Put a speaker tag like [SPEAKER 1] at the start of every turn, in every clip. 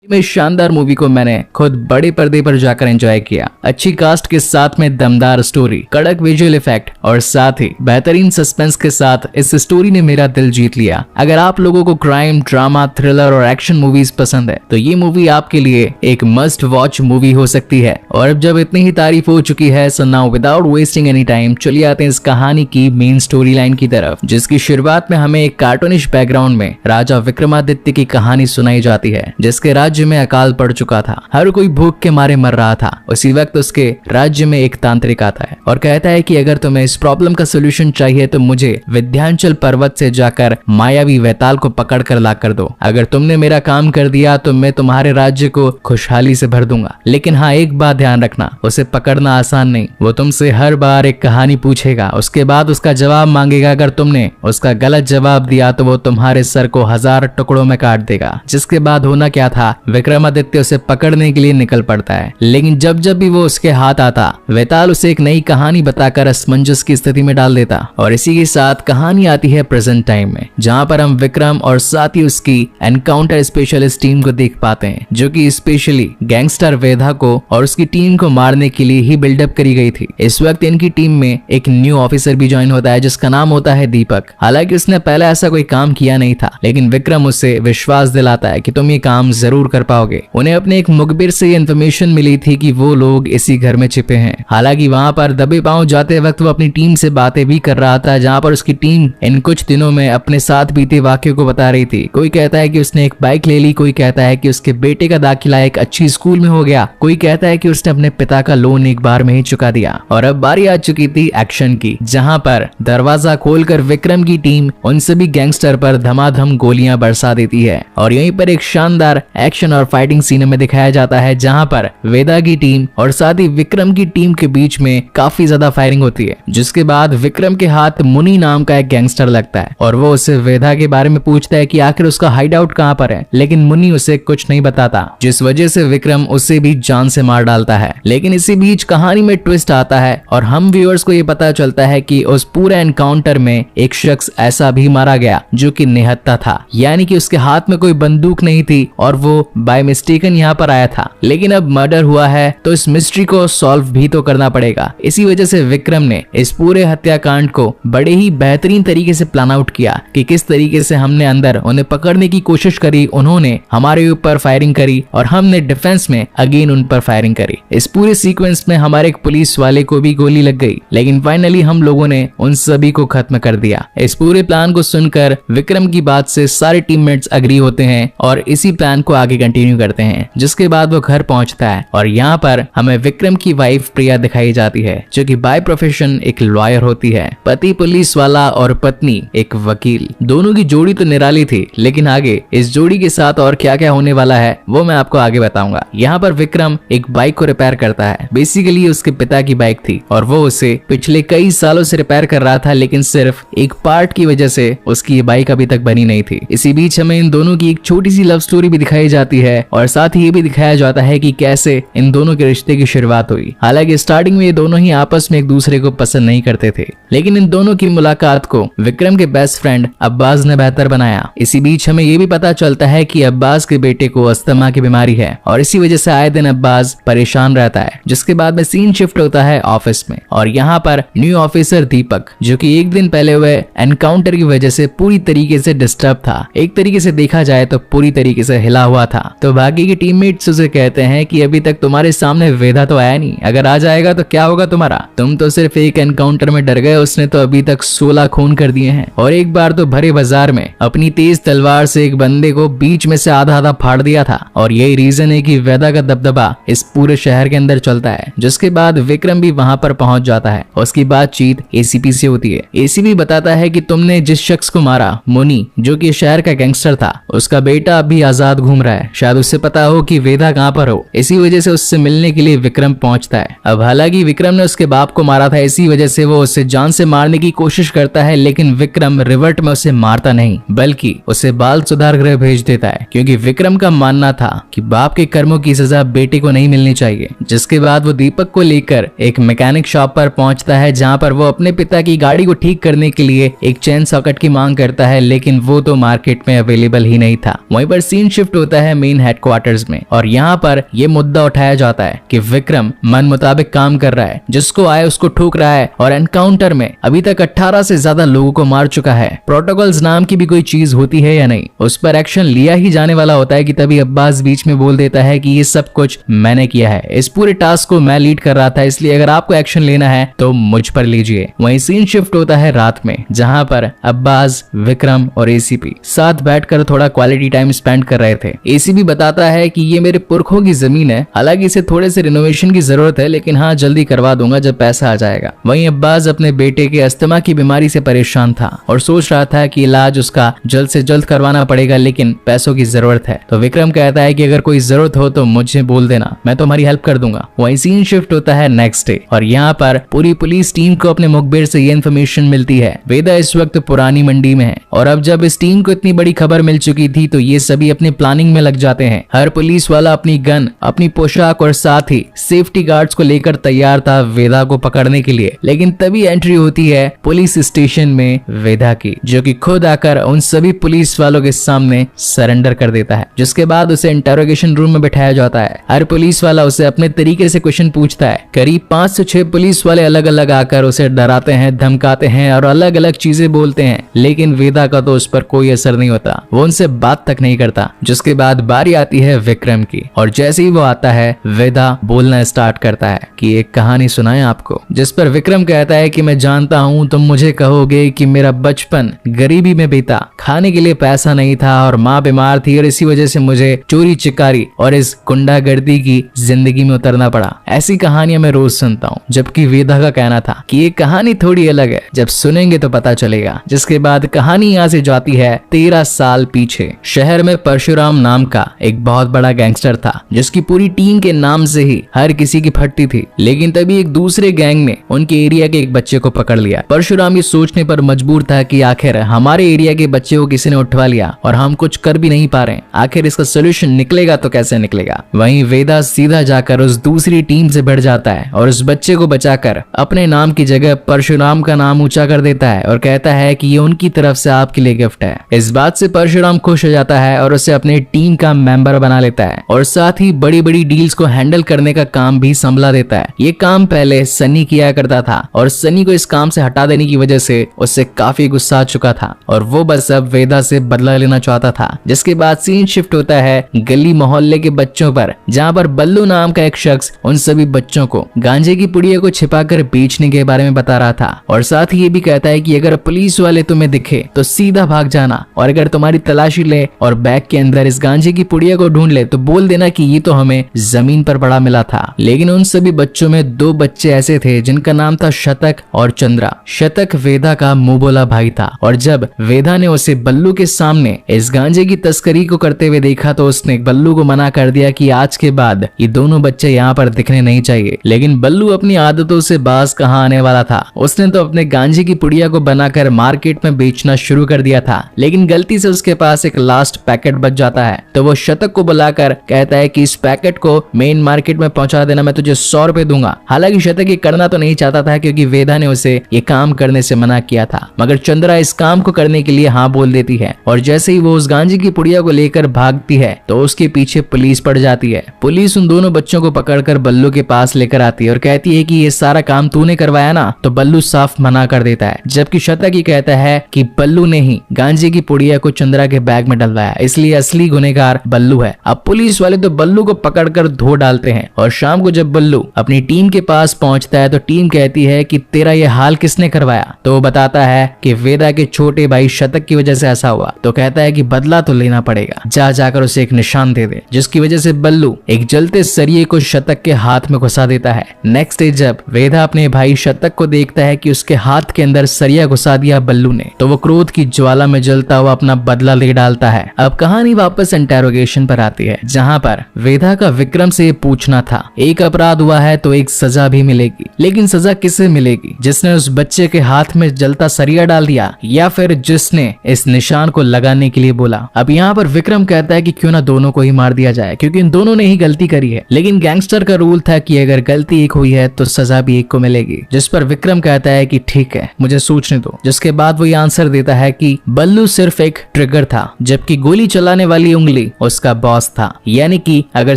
[SPEAKER 1] में शानदार मूवी को मैंने खुद बड़े पर्दे पर जाकर एंजॉय किया। अच्छी कास्ट के साथ में दमदार स्टोरी, कड़क विजुअल इफेक्ट और साथ ही बेहतरीन सस्पेंस के साथ इस स्टोरी ने मेरा दिल जीत लिया। अगर आप लोगों को क्राइम, ड्रामा, थ्रिलर और एक्शन मूवीज पसंद है तो ये मूवी आपके लिए एक मस्ट वॉच मूवी हो सकती है। और अब जब इतनी ही तारीफ हो चुकी है, so now without wasting any time चलिए आते हैं इस कहानी की मेन स्टोरी लाइन की तरफ, जिसकी शुरुआत में हमें एक कार्टूनिश बैकग्राउंड में राजा विक्रमादित्य की कहानी सुनाई जाती है, जिसके राज्य में अकाल पड़ चुका था। हर कोई भूख के मारे मर रहा था। उसी वक्त उसके राज्य में एक तांत्रिक आता है और कहता है कि अगर तुम्हें इस प्रॉब्लम का सोल्यूशन चाहिए तो मुझे विंध्याचल पर्वत से जाकर मायावी वैताल को पकड़ कर ला कर दो। अगर तुमने मेरा काम कर दिया तो मैं तुम्हारे राज्य को खुशहाली से भर दूंगा। लेकिन हाँ, एक बात ध्यान रखना, उसे पकड़ना आसान नहीं। वो तुमसे हर बार एक कहानी पूछेगा, उसके बाद उसका जवाब मांगेगा। अगर तुमने उसका गलत जवाब दिया तो वो तुम्हारे सर को 1000 टुकड़ों में काट देगा। जिसके बाद होना क्या था, विक्रमादित्य उसे पकड़ने के लिए निकल पड़ता है। लेकिन जब जब भी वो उसके हाथ आता, वैताल उसे एक नई कहानी बताकर असमंजस की स्थिति में डाल देता। और इसी के साथ कहानी आती है प्रेजेंट टाइम में, जहां पर हम विक्रम और साथ ही उसकी एनकाउंटर स्पेशलिस्ट टीम को देख पाते हैं, जो कि स्पेशली गैंगस्टर वेदा को और उसकी टीम को मारने के लिए ही बिल्डअप करी गई थी। इस वक्त इनकी टीम में एक न्यू ऑफिसर भी ज्वाइन होता है, जिसका नाम होता है दीपक। हालांकि उसने पहले ऐसा कोई काम किया नहीं था, लेकिन विक्रम उसे विश्वास दिलाता है कि तुम ये काम जरूर कर पाओगे। उन्हें अपने एक मुखबिर से ये इन्फॉर्मेशन मिली थी कि वो लोग इसी घर में छिपे हैं। हालांकि वहां पर दबे पांव जाते वक्त वो अपनी टीम से बातें भी कर रहा था, जहां पर उसकी टीम इन कुछ दिनों में अपने साथ बीते वाक्यों को बता रही थी। कोई कहता है कि उसने एक बाइक ले ली, कोई कहता है कि उसके बेटे का दाखिला एक अच्छी स्कूल में हो गया, कोई कहता है कि उसने अपने पिता का लोन एक बार में ही चुका दिया। और अब बारी आ चुकी थी एक्शन की, जहां पर दरवाजा खोलकर विक्रम की टीम उन सभी गैंगस्टर पर धमाधम गोलियां बरसा देती है। और यहीं पर एक शानदार एक्शन और फाइटिंग सीन में दिखाया जाता है, जहां पर वेदा की टीम और साथ ही विक्रम की टीम के बीच में काफी ज्यादा फायरिंग होती है। जिसके बाद विक्रम के हाथ मुनि नाम का एक गैंगस्टर लगता है और वो उससे वेदा के बारे में पूछता है कि आखिर उसका हाइड आउट कहां पर है, लेकिन मुनि उसे कुछ नहीं बताता, जिस वजह से विक्रम उसे भी जान से मार डालता है। लेकिन इसी बीच कहानी में ट्विस्ट आता है और हम व्यूअर्स को ये पता चलता है कि उस पूरे एनकाउंटर में एक शख्स ऐसा भी मारा गया जो कि निहत्था था, यानी कि उसके हाथ में कोई बंदूक नहीं थी और वो बाय मिस्टेकन यहाँ पर आया था। लेकिन अब मर्डर हुआ है तो इस मिस्ट्री को सॉल्व भी तो करना पड़ेगा। इसी वजह से विक्रम ने इस पूरे हत्याकांड को बड़े ही बेहतरीन तरीके से प्लान आउट किया कि किस तरीके से हमने अंदर उन्हें पकड़ने की कोशिश करी, उन्होंने हमारे ऊपर फायरिंग करी और हमने डिफेंस में अगेन उन पर फायरिंग करी। इस पूरे सीक्वेंस में हमारे एक पुलिस वाले को भी गोली लग गई, लेकिन फाइनली हम लोगों ने उन सभी को खत्म कर दिया। इस पूरे प्लान को सुनकर विक्रम की बात से सारे टीममेट्स अग्री होते हैं और इसी प्लान को आगे कंटिन्यू करते हैं। जिसके बाद वो घर पहुंचता है और यहाँ पर हमें विक्रम की वाइफ प्रिया दिखाई जाती है, जो कि बाय प्रोफेशन एक लॉयर होती है। पति पुलिस वाला और पत्नी एक वकील। दोनों की जोड़ी तो निराली थी, लेकिन आगे इस जोड़ी के साथ और क्या क्या होने वाला है वो मैं आपको आगे बताऊंगा। यहाँ पर विक्रम एक बाइक को रिपेयर करता है। बेसिकली उसके पिता की बाइक थी और वो उसे पिछले कई सालों से रिपेयर कर रहा था, लेकिन सिर्फ एक पार्ट की वजह से उसकी ये बाइक अभी तक बनी नहीं थी। इसी बीच हमें इन दोनों की एक छोटी सी लव स्टोरी भी दिखाई जाती है और साथ ही ये भी दिखाया जाता है कि कैसे इन दोनों के रिश्ते की शुरुआत हुई। हालांकि स्टार्टिंग में ये दोनों ही आपस में एक दूसरे को पसंद नहीं करते थे, लेकिन इन दोनों की मुलाकात को विक्रम के बेस्ट फ्रेंड अब्बास ने बेहतर बनाया। इसी बीच हमें ये भी पता चलता है कि अब्बास के बेटे को अस्थमा की बीमारी है और इसी वजह से आए दिन अब्बास परेशान रहता है। जिसके बाद में सीन शिफ्ट होता है ऑफिस में और यहाँ पर न्यू ऑफिसर दीपक, जो कि एक दिन पहले हुए एनकाउंटर की वजह से पूरी तरीके से डिस्टर्ब था, एक तरीके से देखा जाए तो पूरी तरीके से हिला हुआ था। तो बाकी के टीममेट्स उसे कहते हैं कि अभी तक तुम्हारे सामने वेदा तो आया नहीं, अगर आ जाएगा तो क्या होगा तुम्हारा, तुम तो सिर्फ एक एनकाउंटर में डर गए, उसने तो अभी तक 16 खून कर दिए हैं। और एक बार तो भरे बाजार में अपनी तेज तलवार से एक बंदे को बीच में से आधा आधा फाड़ दिया था और यही रीजन है कि वेदा का दबदबा इस पूरे शहर के अंदर चलता है। जिसके बाद विक्रम भी वहां पर पहुंच जाता है। उसकी बातचीत एसीपी से होती है। एसीपी बताता है कि तुमने जिस शख्स को मारा, मुनि, जो कि शहर का गैंगस्टर था, उसका बेटा अभी आजाद घूम रहा है, शायद उससे पता हो कि वेदा कहां पर हो। इसी वजह से उससे मिलने के लिए विक्रम पहुंचता है। अब हालांकि विक्रम ने उसके बाप को मारा था, इसी वजह से वो उसे जान से मारने की कोशिश करता है, लेकिन विक्रम रिवर्ट में उसे मारता नहीं बल्कि उसे बाल सुधार गृह भेज देता है, क्योंकि विक्रम का मानना था कि बाप के कर्मों की सजा बेटे को नहीं मिलनी चाहिए। जिसके बाद वो दीपक को लेकर एक मैकेनिक शॉप पर पहुंचता है, जहां पर वो अपने पिता की गाड़ी को ठीक करने के लिए एक चेन सॉकेट की मांग करता है, लेकिन वो तो मार्केट में अवेलेबल ही नहीं था। वहीं पर सीन शिफ्ट होता है मेन हेडक्वार्टर्स में और यहाँ पर यह मुद्दा उठाया जाता है कि विक्रम मन मुताबिक काम कर रहा है, जिसको आए उसको ठोक रहा है और एनकाउंटर में अभी तक 18 से ज्यादा लोगों को मार चुका है। प्रोटोकॉल्स नाम की भी कोई चीज होती है या नहीं, उस पर एक्शन लिया ही जाने वाला होता है कि तभी अब्बास बीच में बोल देता है कि ये सब कुछ मैंने किया है, इस पूरे टास्क को मैं लीड कर रहा था, इसलिए अगर आपको एक्शन लेना है तो मुझ पर लीजिए। वहीं सीन शिफ्ट होता है रात में, जहां पर अब्बास, विक्रम और एसीपी साथ बैठकर थोड़ा क्वालिटी टाइम स्पेंड कर रहे थे। एसीपी बताता है कि ये मेरे पुरखों की जमीन है, हालांकि इसे थोड़े से रिनोवेशन की जरूरत है, लेकिन हाँ जल्दी करवा दूंगा जब पैसा आ जाएगा। वहीं अब्बास अपने बेटे के अस्थमा की बीमारी से परेशान था और सोच रहा था कि इलाज उसका जल्द से जल्द करवाना पड़ेगा, लेकिन पैसों की जरूरत है। तो विक्रम कहता है कि अगर कोई जरूरत हो तो मुझे बोल देना, मैं तुम्हारी हेल्प कर दूंगा। वहीं सीन शिफ्ट होता है नेक्स्ट डे और यहाँ पर पूरी पुलिस टीम को अपने मुखबिर से ये इन्फॉर्मेशन मिलती है। वेदा इस वक्त पुरानी मंडी में है और अब जब इस टीम को इतनी बड़ी खबर मिल चुकी थी तो ये सभी अपनी प्लानिंग में लग जाते हैं। हर पुलिस वाला अपनी गन, अपनी पोशाक और साथ ही सेफ्टी गार्ड्स को लेकर तैयार था वेदा को पकड़ने के लिए। लेकिन तभी एंट्री होती है पुलिस स्टेशन में वेदा की, जो कि खुद आकर उन सभी पुलिस वालों के सामने सरेंडर कर देता है, जिसके बाद उसे इंटरोगेशन रूम में बैठाया जाता है। हर पुलिस वाला उसे अपने तरीके से क्वेश्चन पूछता है। करीब 5 से 6 पुलिस वाले अलग अलग आकर उसे डराते हैं, धमकाते हैं और अलग अलग चीजें बोलते हैं, लेकिन वेदा का तो उस पर कोई असर नहीं होता, वो उनसे बात तक नहीं करता। जिसके बाद बारी आती है विक्रम की और जैसे ही वो आता है वेदा बोलना स्टार्ट करता है कि एक कहानी सुनाए आपको, जिस पर विक्रम कहता है कि मैं जानता हूँ तुम मुझे कहोगे कि मेरा बचपन गरीबी में बीता, खाने के लिए पैसा नहीं था और माँ बीमार थी और इसी वजह से मुझे चोरी चिकारी और इस गुंडागर्दी की जिंदगी में उतरना पड़ा। ऐसी कहानियां मैं रोज सुनता हूँ। जबकि वेदा का कहना था कि ये कहानी थोड़ी अलग है, जब सुनेंगे तो पता चलेगा। जिसके बाद कहानी यहाँ से जाती है 13 साल पीछे। शहर में परशुराम नाम का एक बहुत बड़ा गैंगस्टर था, जिसकी पूरी टीम के नाम से ही हर किसी की फटती थी। लेकिन तभी एक दूसरे गैंग ने उनके एरिया के एक बच्चे को पकड़ लिया। परशुराम ये सोचने पर मजबूर था कि आखिर हमारे एरिया के बच्चे को किसी ने उठवा लिया और हम कुछ कर भी नहीं पा रहे, आखिर इसका सोल्यूशन निकलेगा तो कैसे निकलेगा। वहीं वेदा सीधा जाकर उस दूसरी टीम से भिड़ जाता है और उस बच्चे को बचाकर अपने नाम की जगह परशुराम का नाम ऊंचा कर देता है और कहता है कि ये उनकी तरफ से आपके लिए गिफ्ट है। इस बात से परशुराम खुश हो जाता है और उसे अपने टीम का मेंबर बना लेता है और साथ ही बड़ी बड़ी डील्स को हैंडल करने का काम भी संभला देता है। ये काम पहले सनी किया करता था और सनी को इस काम से हटा देने की वजह से उससे काफी गुस्सा आ चुका था और वो बस अब वेदा से बदला लेना चाहता था। जिसके बाद सीन शिफ्ट होता है गली मोहल्ले के बच्चों पर, जहाँ पर बल्लू नाम का एक शख्स उन सभी बच्चों को गांजे की पुड़िया को छिपाकर बेचने के बारे में बता रहा था और साथ ही ये भी कहता है कि अगर पुलिस वाले तुम्हें दिखे तो सीधा भाग जाना और अगर तुम्हारी तलाशी ले और बैग के अंदर इस गांजे की पुड़िया को ढूंढ ले तो बोल देना कि ये तो हमें जमीन पर पड़ा मिला था। लेकिन उन सभी बच्चों में 2 बच्चे ऐसे थे जिनका नाम था शतक और चंद्रा। शतक वेदा का मुंह बोला भाई था और जब वेदा ने उसे बल्लू के सामने इस गांजे की तस्करी को करते हुए देखा तो उसने बल्लू को मना कर दिया कि आज के बाद ये दोनों बच्चे यहाँ पर दिखने नहीं चाहिए। लेकिन बल्लू अपनी आदतों से बाज कहाँ आने वाला था, उसने तो अपने गांजे की पुड़िया को बनाकर मार्केट में बेचना शुरू कर दिया था। लेकिन गलती से उसके पास एक लास्ट पैकेट बच जाता है तो वो शतक को बुलाकर कहता है कि इस पैकेट को मेन मार्केट में पहुंचा देना, मैं तुझे 100 रुपए दूंगा। हालांकि शतक ये करना तो नहीं चाहता था क्योंकि वेदा ने उसे ये काम करने से मना किया था, मगर चंद्रा इस काम को करने के लिए हाँ बोल देती है और जैसे ही वो उस गांजे की पुड़िया को लेकर भागती है तो उसके पीछे पुलिस पड़ जाती है। पुलिस उन दोनों बच्चों को पकड़कर बल्लू के पास लेकर आती है और कहती है कि ये सारा काम तूने करवाया ना, तो बल्लू साफ मना कर देता है। जबकि शतक ही कहता है कि बल्लू ने ही गांजे की पुड़िया को चंद्रा के बैग में डलवाया, इसलिए असली गुनहगार बल्लू है। अब पुलिस वाले तो बल्लू को पकड़कर धो डालते हैं और शाम को जब बल्लू अपनी टीम के पास पहुंचता है तो टीम कहती है कि तेरा ये हाल किसने करवाया, तो वो बताता है कि वेदा के छोटे भाई शतक की वजह से ऐसा हुआ। तो कहता है कि बदला तो लेना पड़ेगा, जाकर उसे एक निशान दे दे, जिसकी वजह से बल्लू एक जलते सरिये को शतक के हाथ में घुसा देता है। नेक्स्ट डे जब वेदा अपने भाई शतक को देखता है कि उसके हाथ के अंदर सरिया घुसा दिया बल्लू ने, तो वो क्रोध की ज्वाला में जलता हुआ अपना बदला ले डालता है। अब कहानी वापस इंटेरोगेशन पर आती है, जहाँ पर वेदा का विक्रम से पूछना था एक अपराध हुआ है तो एक सजा भी मिलेगी, लेकिन सजा किसे मिलेगी, जिसने उस बच्चे के हाथ में जलता सरिया डाल दिया या फिर जिसने इस निशान को लगाने के लिए बोला। अब यहाँ पर विक्रम कहता है कि क्यों ना दोनों को ही मार दिया जाए, क्योंकि इन दोनों ने ही गलती करी है। लेकिन गैंगस्टर का रूल था कि अगर गलती एक हुई है तो सजा भी एक को मिलेगी, जिस पर विक्रम कहता है कि ठीक है मुझे सोचने दो। जिसके बाद वो ये आंसर देता है कि बल्लू सिर्फ एक ट्रिगर था, जबकि गोली चलाने वाली उंगली बेसिकली उसका बॉस था, यानी कि अगर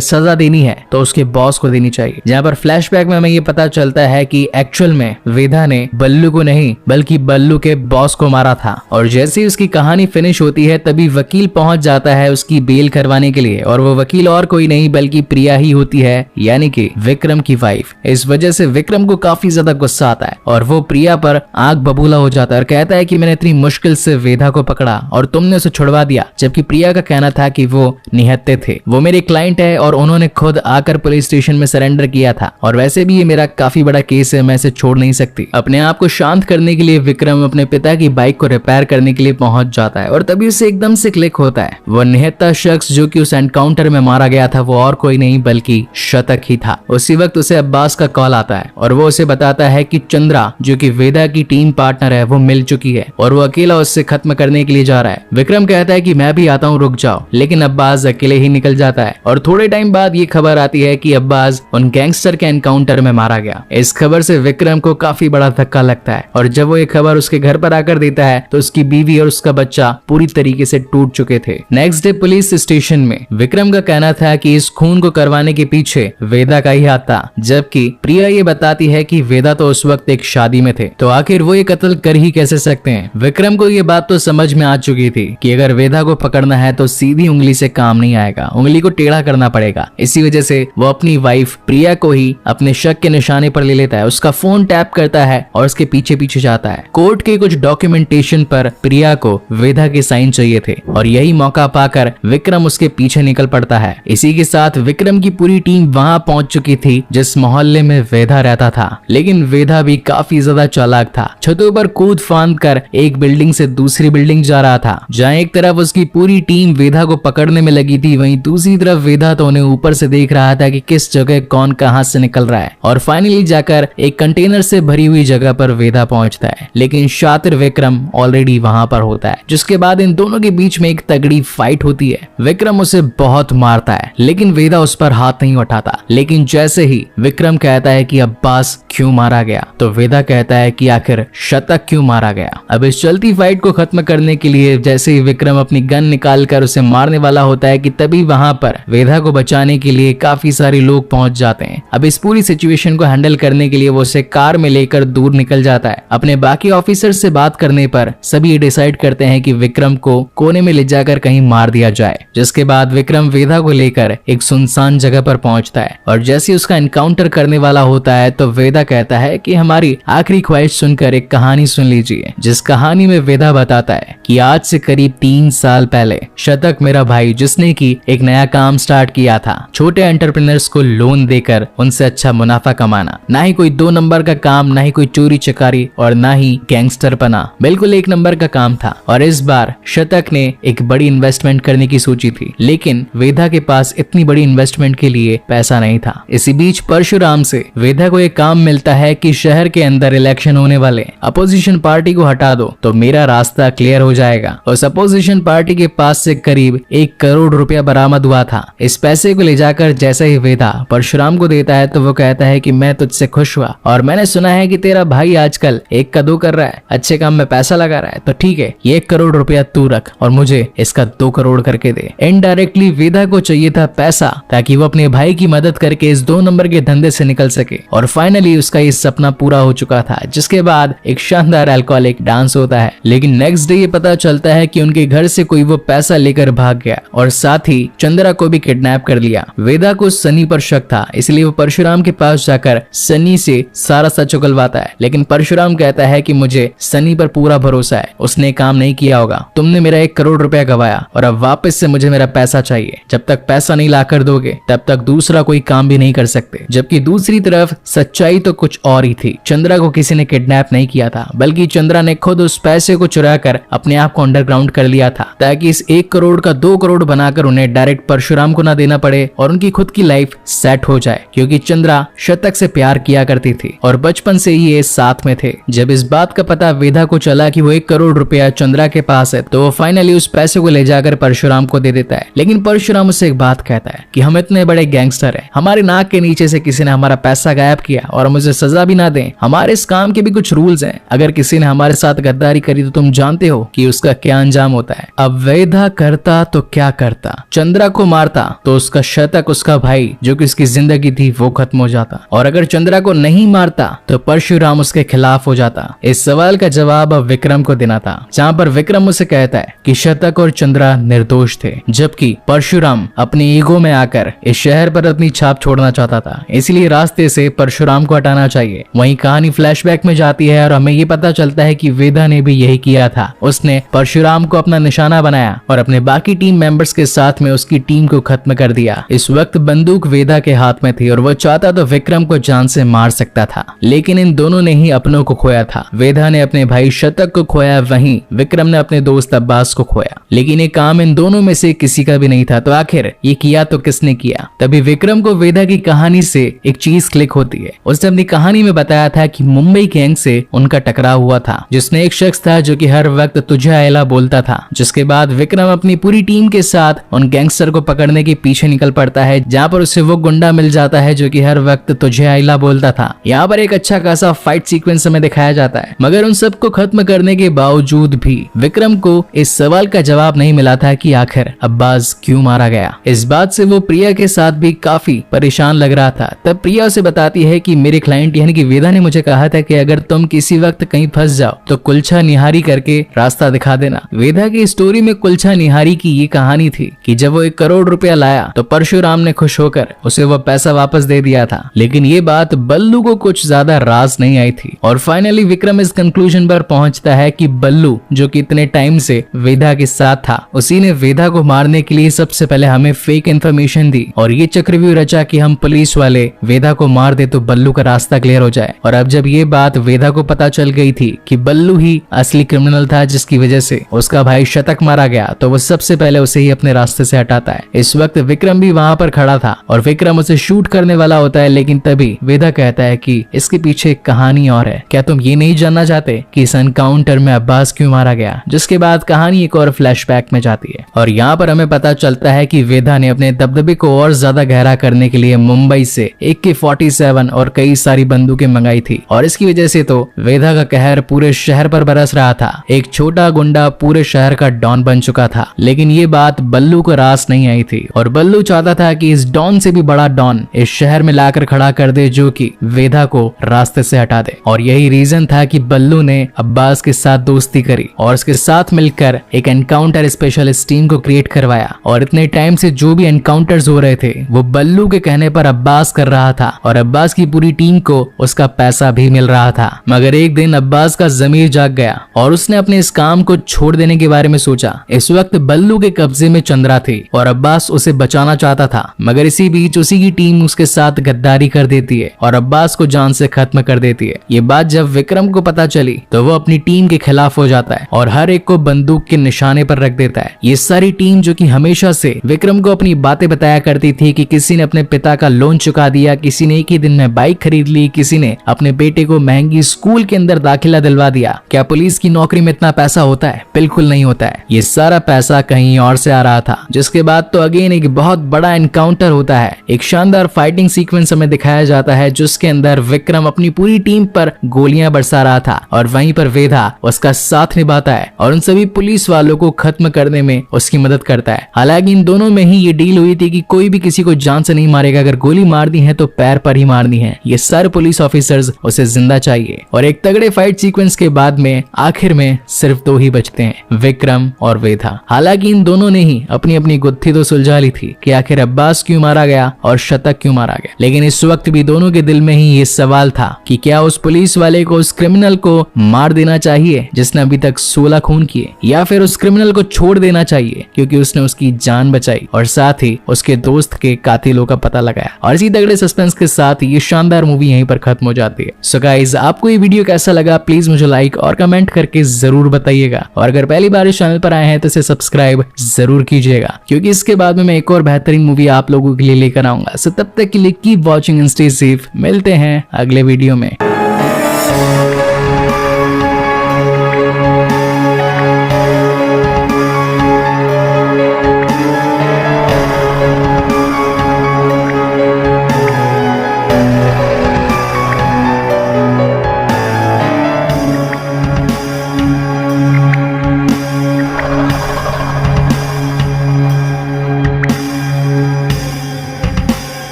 [SPEAKER 1] सजा देनी है तो उसके बॉस को देनी चाहिए। जहाँ पर फ्लैशबैक में हमें ये पता चलता है कि एक्चुअल में वेदा ने बल्लू को नहीं बल्कि बल्लू के बॉस को मारा था। और जैसे ही उसकी कहानी फिनिश होती है तभी वकील पहुंच जाता है उसकी बेल करवाने के लिए, और वो वकील और कोई नहीं बल्कि प्रिया ही होती है, यानी कि विक्रम की वाइफ। इस वजह से विक्रम को काफी ज्यादा गुस्सा आता है और वो प्रिया पर आग बबूला हो जाता है और कहता है कि मैंने इतनी मुश्किल से वेदा को पकड़ा और तुमने उसे छुड़वा दिया, जबकि प्रिया का कहना था कि वो निहत्थे थे, वो मेरे क्लाइंट है और उन्होंने खुद आकर पुलिस स्टेशन में सरेंडर किया था, और वैसे भी ये मेरा काफी बड़ा केस है, मैं इसे छोड़ नहीं सकती। अपने आप को शांत करने के लिए विक्रम अपने पिता की बाइक को रिपेयर करने के लिए पहुंच जाता है और तभी उसे एकदम से क्लिक होता है, वो निहत्था शख्स जो कि उस एनकाउंटर में मारा गया था वो और कोई नहीं बल्कि शतक ही था। उसी वक्त उसे अब्बास का कॉल आता है और वो उसे बताता है कि चंद्रा जो कि वेदा की टीम पार्टनर है वो मिल चुकी है और वो अकेला उससे खत्म करने के लिए जा रहा है। विक्रम कहता है कि मैं भी आता हूँ, रुक जाओ, लेकिन अब्बास अकेले ही निकल जाता है और थोड़े टाइम बाद ये खबर आती है कि अब्बास उन गैंगस्टर के एनकाउंटर में मारा गया। इस खबर से विक्रम को काफी बड़ा धक्का लगता है और जब वो ये खबर उसके घर पर आकर देता है तो उसकी बीवी और उसका बच्चा पूरी तरीके से टूट चुके थे। नेक्स्ट डे पुलिस स्टेशन में विक्रम का कहना था कि इस खून को करवाने के पीछे वेदा का ही हाथ था, जबकि प्रिया ये बताती है कि वेदा तो उस वक्त एक शादी में थे, तो आखिर वो ये कत्ल कर ही कैसे सकते हैं। विक्रम को ये बात तो समझ में आ चुकी थी कि अगर वेदा को पकड़ना है तो सीधी उंगली से काम नहीं आएगा, उंगली को टेढ़ा करना पड़ेगा। इसी वजह से वो अपनी वाइफ प्रिया को ही अपने शक के निशाने पर ले लेता है, उसका फोन टैप करता है और उसके पीछे पीछे जाता है। कोर्ट के कुछ डॉक्यूमेंटेशन पर प्रिया को वेदा के साइन चाहिए थे और यही मौका पाकर विक्रम उसके पीछे निकल पड़ता है। इसी के साथ विक्रम की पूरी टीम वहां पहुंच चुकी थी जिस मोहल्ले में वेदा रहता था, लेकिन वेदा भी काफी ज्यादा चालाक था। छतों पर कूद फांद कर एक बिल्डिंग से दूसरी बिल्डिंग जा रहा था। जहां एक तरफ उसकी पूरी टीम वेदा को पकड़ने में लगी थी, वहीं दूसरी तरफ वेदा तो उन्हें ऊपर से देख रहा था कि किस जगह कौन कहां से निकल रहा है, और फाइनली जाकर एक कंटेनर से भरी हुई जगह पर वेदा पहुंचता है। लेकिन शातिर विक्रम ऑलरेडी वहां पर होता है, जिसके बाद इन दोनों के बीच में एक तगड़ी फाइट होती है। विक्रम उसे बहुत मारता है लेकिन वेदा उस पर हाथ नहीं उठाता। लेकिन जैसे ही विक्रम कहता है कि अब्बास क्यों मारा गया तो वेदा कहता है कि आखिर शतक क्यों मारा गया। अब इस चलती फाइट को खत्म करने के लिए जैसे ही विक्रम अपनी गन निकाल कर उसे मारने वाला होता है कि तभी वहां पर वेदा को बचाने के लिए काफी सारे लोग पहुंच जाते हैं। अब इस पूरी सिचुएशन को हैंडल करने के लिए वो उसे कार में लेकर दूर निकल जाता है। अपने बाकी ऑफिसर से बात करने पर सभी डिसाइड करते हैं कि विक्रम को कोने में ले जाकर कहीं मार दिया जाए, जिसके बाद विक्रम वेदा को लेकर एक सुनसान जगह पर पहुंचता है और जैसे उसका एनकाउंटर करने वाला होता है तो वेदा कहता है कि हमारी आखिरी ख्वाहिश सुनकर एक कहानी सुन लीजिए। जिस कहानी में वेदा बताता है कि आज से करीब 3 साल पहले शतक मेरा भाई, जिसने की एक नया काम स्टार्ट किया था, छोटे एंटरप्रेन्योर्स को लोन देकर उनसे अच्छा मुनाफा कमाना। ना ही कोई 2 नंबर का काम, ना ही कोई चोरी चकारी और ना ही गैंगस्टर पना, बिल्कुल 1 नंबर का काम था। और इस बार शतक ने एक बड़ी इन्वेस्टमेंट करने की सोची थी, लेकिन वेदा के पास इतनी बड़ी इन्वेस्टमेंट के लिए पैसा नहीं था। इसी बीच परशुराम से वेदा को एक काम मिलता है कि शहर के अंदर इलेक्शन होने वाले, अपोजिशन पार्टी को हटा दो तो मेरा रास्ता क्लियर हो जाएगा। उस अपोजिशन पार्टी के पास से करीब 1 करोड़ रुपया बरामद हुआ था। इस पैसे को ले जाकर जैसे ही वेदा परशुराम को देता है तो वो कहता है कि मैं तुझसे खुश हुआ और मैंने सुना है कि तेरा भाई आजकल 1 का 2 कर रहा है, अच्छे काम में पैसा लगा रहा है, तो ठीक है, ये 1 करोड़ रुपया तू रख और मुझे इसका 2 करोड़ करके दे। इनडायरेक्टली वेदा को चाहिए था पैसा ताकि वो अपने भाई की मदद करके इस 2 नंबर के धंधे से निकल सके, और फाइनली उसका ये सपना पूरा हो चुका था। जिसके बाद एक शानदार अल्कोहलिक डांस होता है, लेकिन नेक्स्ट डे ये पता चलता है कि उनके घर से कोई वो पैसा लेकर भाग गया और साथ ही चंद्रा को भी किडनैप कर लिया। वेदा को सनी पर शक था, इसलिए वो परशुराम के पास जाकर सनी से सारा सच उगलवाता है, लेकिन परशुराम कहता है कि मुझे सनी पर पूरा भरोसा है, उसने काम नहीं किया होगा, तुमने मेरा 1 करोड़ रुपया गवाया और अब वापस से मुझे मेरा पैसा चाहिए, जब तक पैसा नहीं लाकर दोगे तब तक दूसरा कोई काम भी नहीं कर सकते। जबकि दूसरी तरफ सच्चाई तो कुछ और ही थी। चंद्रा को किसी ने किडनैप नहीं किया था, बल्कि चंद्रा ने खुद उस पैसे को चुरा कर अपने आप को अंडरग्राउंड कर लिया था ताकि इस 1 करोड़ का 2 करोड़ बनाकर उन्हें डायरेक्ट परशुराम को ना देना पड़े और उनकी खुद की लाइफ सेट हो जाए, क्योंकि चंद्रा शतक से प्यार किया करती थी और बचपन से ही ये साथ में थे। जब इस बात का पता वेदा को चला कि वो 1 करोड़ रुपया चंद्रा के पास है तो वो फाइनली उस पैसे को ले जाकर परशुराम को दे देता है। लेकिन परशुराम उससे एक बात कहता है कि हम इतने बड़े गैंगस्टर हैं, हमारे नाक के नीचे से किसी ने हमारा पैसा गायब किया और मुझे सजा भी ना दें, हमारे इस काम के भी कुछ रूल्स हैं, अगर किसी ने हमारे साथ गद्दारी करी तो तुम जानते हो कि उसका क्या अंजाम होता है। अब वेदा करता तो क्या करता? चंद्रा को मारता तो उसका शतक, उसका भाई जो कि उसकी जिंदगी थी, वो खत्म हो जाता। और अगर चंद्रा को नहीं मारता तो परशुराम उसके खिलाफ हो जाता। इस सवाल का जवाब अब विक्रम को देना था, जहां पर विक्रम उसे कहता है कि शतक और चंद्रा निर्दोष थे, जबकि परशुराम अपने ईगो में आकर इस शहर पर अपनी छाप छोड़ना चाहता था, इसलिए रास्ते से परशुराम को हटाना चाहिए। वहीं कहानी फ्लैशबैक में जाती है और हमें ये पता चलता है कि वेदा ने भी यही किया था। उसने परशुराम को अपना निशाना बनाया और अपने बाकी टीम मेंबर्स के साथ में उसकी टीम को खत्म कर दिया। इस वक्त बंदूक वेदा के हाथ में थी और वो चाहता तो विक्रम को जान से मार सकता था, लेकिन इन दोनों ने ही अपनों को खोया था। वेदा ने अपने भाई शतक को खोया, वहीं विक्रम ने अपने दोस्त अब्बास को खोया, लेकिन ये काम इन दोनों में से किसी का भी नहीं था। तो आखिर ये किया तो किसने किया? तभी विक्रम को वेदा की कहानी से एक चीज क्लिक होती है। उसने अपनी कहानी में बताया था कि मुंबई गैंग से उनका टकराव हुआ था, जिसने एक शख्स था जो कि हर वक्त तुझे आयला बोलता था। जिसके बाद विक्रम अपनी पूरी टीम के साथ उन गैंगस्टर को पकड़ने के पीछे निकल पड़ता है, जहाँ पर उसे वो गुंडा मिल जाता है जो कि हर वक्त तुझे आयला बोलता था। यहाँ पर एक अच्छा खासा फाइट सीक्वेंस हमें दिखाया जाता है, मगर उन सबको खत्म करने के बावजूद भी विक्रम को इस सवाल का जवाब नहीं मिला था कि आखिर अब्बास क्यों मारा गया। इस बात से वो प्रिया के साथ भी काफी परेशान लग रहा था। तब प्रिया उसे बताती है कि मेरे क्लाइंट यानी कि वेदा ने मुझे कहा था कि अगर तुम किसी वक्त कहीं फंस जाओ तो कुलछा निहारी करके रास्ता दिखा देना। वेदा की स्टोरी में कुलछा निहारी की ये कहानी थी कि जब वो 1 करोड़ रुपया लाया तो परशुराम ने खुश होकर उसे वो पैसा वापस दे दिया था, लेकिन ये बात बल्लू को कुछ ज्यादा राज नहीं आई थी। और फाइनली विक्रम इस कंक्लूजन पर पहुंचता है कि बल्लू जो कि इतने टाइम से वेदा के साथ था, उसी ने वेदा को मारने के लिए सबसे पहले हमें फेक इन्फॉर्मेशन दी और ये चक्रव्यूह रचा कि हम पुलिस वाले वेदा को मार दे तो बल्लू का रास्ता क्लियर हो जाए। और अब जब ये बात वेदा को पता चल गई थी कि बल्लू ही असली क्रिमिनल था जिसकी वजह से उसका भाई शतक मारा गया, तो वो सबसे पहले उसे ही अपने रास्ते से हटाता है। इस वक्त विक्रम भी वहां पर खड़ा था और विक्रम उसे शूट करने वाला होता है, लेकिन तभी वेदा कहता है कि इसके पीछे एक कहानी और है, क्या तुम ये नहीं जानना चाहते कि इस एनकाउंटर में अब्बास क्यों मारा गया? जिसके बाद कहानी एक और फ्लैशबैक में जाती है और यहाँ पर हमें पता चलता है कि वेदा ने अपने दबदबे को और ज्यादा गहरा करने के लिए मुंबई से AK-47 और कई सारी बंदूकें मंगाई थी और इसकी वजह से तो वेदा का कहर पूरे शहर पर बरस रहा था। एक छोटा गुंडा पूरे शहर का डॉन बन चुका था, लेकिन ये बात बल्लू को रास नहीं आई थी और बल्लू चाहता था कि इस डॉन से भी बड़ा डॉन इस शहर में लाकर खड़ा कर दे जो कि वेदा को रास्ते से हटा दे। और यही रीजन था कि बल्लू ने अब्बास के साथ दोस्ती करी और उसके साथ मिलकर एक एनकाउंटर स्पेशलिस्ट टीम को क्रिएट करवाया। और इतने टाइम से जो भी एनकाउंटर्स हो रहे थे वो बल्लू के कहने पर अब्बास कर रहा था और अब्बास की पूरी टीम को उसका पैसा भी मिल रहा था। मगर एक दिन अब्बास का जमीर जाग गया और उसने अपने इस काम को छोड़ देने के बारे में सोचा। इस वक्त बल्लू के कब्जे में चंद्रा थी और अब्बास उसे बचाना चाहता था, मगर इसी बीच उसी की टीम उसके साथ गद्दारी कर देती है और अब्बास को जान से खत्म कर देती है। ये बात जब विक्रम को पता चली तो वो अपनी टीम के खिलाफ हो जाता है और हर एक को बंदूक के निशाने पर रख देता है। ये सारी टीम जो कि हमेशा से विक्रम को अपनी बातें बताया करती थी कि किसी ने अपने पिता का लोन चुका दिया, किसी ने एक ही दिन में बाइक खरीद ली, किसी ने अपने बेटे को महंगी स्कूल के अंदर दाखिला दिलवा दिया। क्या पुलिस की नौकरी में इतना पैसा होता है? बिल्कुल नहीं होता है। ये सारा पैसा कहीं और से आ रहा था। जिसके बाद तो अगेन एक बहुत बड़ा एनकाउंटर होता है। एक शानदार फाइटिंग सीक्वेंस हमें दिखाया जाता है जिसके अंदर विक्रम अपनी पूरी टीम पर गोलियां बरसा रहा था और वहीं पर वेदा उसका साथ निभाता है और उन सभी पुलिस वालों को खत्म करने में उसकी मदद करता है। हालांकि इन दोनों में ही ये डील हुई थी कि कोई भी किसी को जान से नहीं मारेगा, अगर गोली मार दी है तो पैर पर ही मारनी है। ये सारे पुलिस ऑफिसर्स उसे जिंदा चाहिए। और एक तगड़े फाइट सीक्वेंस के बाद में आखिर में सिर्फ 2 ही बचते हैं, विक्रम और वेदा। हालांकि इन दोनों ने ही अपनी अपनी गुत्थी तो सुलझा ली थी कि आखिर अब्बास क्यों मारा गया और शतक क्यों मारा गया, लेकिन इस वक्त भी दोनों के दिल में ही ये सवाल था कि क्या उस पुलिस वाले को, उस क्रिमिनल को मार देना चाहिए जिसने अभी तक 16 खून किए, या फिर उस क्रिमिनल को छोड़ देना चाहिए क्योंकि उसने उसकी जान बचाई और साथ ही उसके दोस्त के कातिलों का पता लगाया। और इसी तगड़े सस्पेंस के साथ ये शानदार मूवी यहीं पर खत्म हो जाती है। सो गाइस, आपको ये वीडियो कैसा लगा प्लीज मुझे लाइक और कमेंट करके जरूर बताइएगा और अगर पहली बार इस चैनल पर आए हैं तो इसे सब्सक्राइब जरूर कीजिएगा क्योंकि इसके बाद में मैं एक और बेहतरीन मूवी आप लोगों के लिए लेकर आऊंगा। सो तब तक के लिए keep watching and stay safe. मिलते हैं अगले वीडियो में।